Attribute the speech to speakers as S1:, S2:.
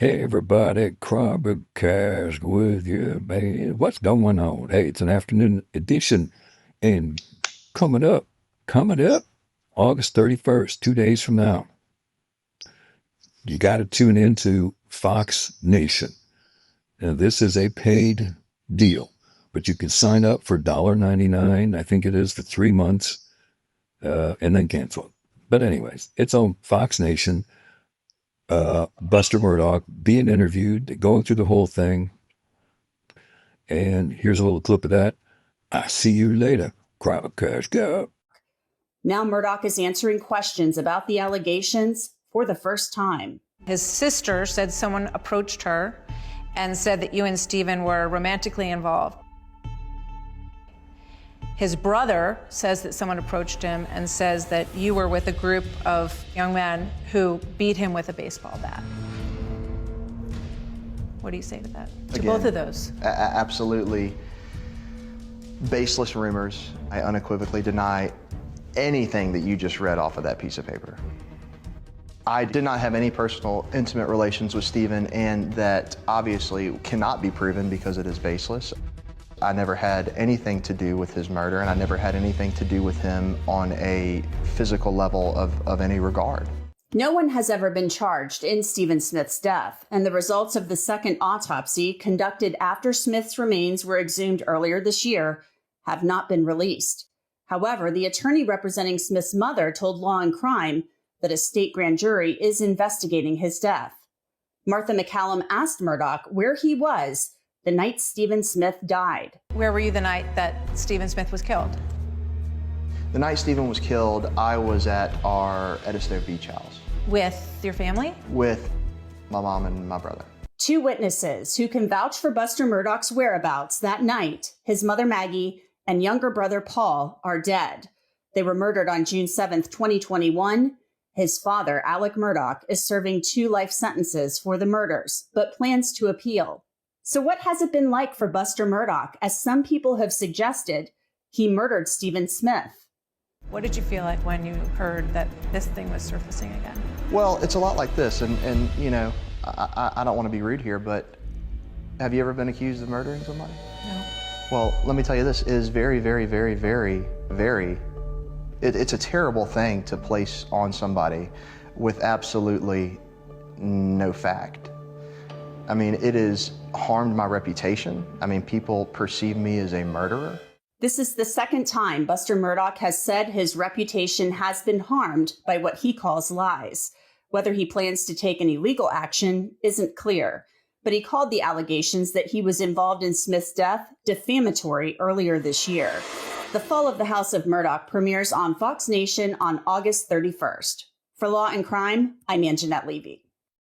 S1: Hey, everybody, Crawford Cash with you, man. What's going on? Hey, it's an afternoon edition, and coming up, coming up, August 31st, 2 days from now, you got to tune into Fox Nation. Now, this is a paid deal, but you can sign up for $1.99, I think it is, for 3 months, and then cancel it. But anyways, it's on Fox Nation. Buster Murdaugh being interviewed, going through the whole thing. And here's a little clip of that. I see you later. Crowd cash go.
S2: Now Murdaugh is answering questions about the allegations for the first time.
S3: His sister said someone approached her and said that you and Stephen were romantically involved. His brother says that someone approached him and says that you were with a group of young men who beat him with a baseball bat. What do you say to that? To both of those?
S4: Absolutely baseless rumors. I unequivocally deny anything that you just read off of that piece of paper. I did not have any personal, intimate relations with Stephen, and that obviously cannot be proven because it is baseless. I never had anything to do with his murder, and I never had anything to do with him on a physical level of any regard.
S2: No one has ever been charged in Stephen Smith's death, and the results of the second autopsy conducted after Smith's remains were exhumed earlier this year have not been released. However, the attorney representing Smith's mother told Law and Crime that a state grand jury is investigating his death. Martha McCallum asked Murdaugh where he was the night Stephen Smith died.
S3: Where were you the night that Stephen Smith was killed?
S4: The night Stephen was killed, I was at our Edisto Beach house.
S3: With your family?
S4: With my mom and my brother.
S2: Two witnesses who can vouch for Buster Murdaugh's whereabouts that night, his mother Maggie and younger brother Paul, are dead. They were murdered on June 7th, 2021. His father, Alec Murdaugh, is serving 2 life sentences for the murders, but plans to appeal. So what has it been like for Buster Murdaugh, as some people have suggested he murdered Stephen Smith?
S3: What did you feel like when you heard that this thing was surfacing again?
S4: Well, it's a lot like this, and you know, I don't want to be rude here, but have you ever been accused of murdering somebody?
S3: No.
S4: Well, let me tell you, this is very, very, very, very, very, it's a terrible thing to place on somebody with absolutely no fact. I mean, it has harmed my reputation. I mean, people perceive me as a murderer.
S2: This is the second time Buster Murdaugh has said his reputation has been harmed by what he calls lies. Whether he plans to take any legal action isn't clear, but he called the allegations that he was involved in Smith's death defamatory earlier this year. The Fall of the House of Murdaugh premieres on Fox Nation on August 31st. For Law and Crime, I'm Anjanette Levy.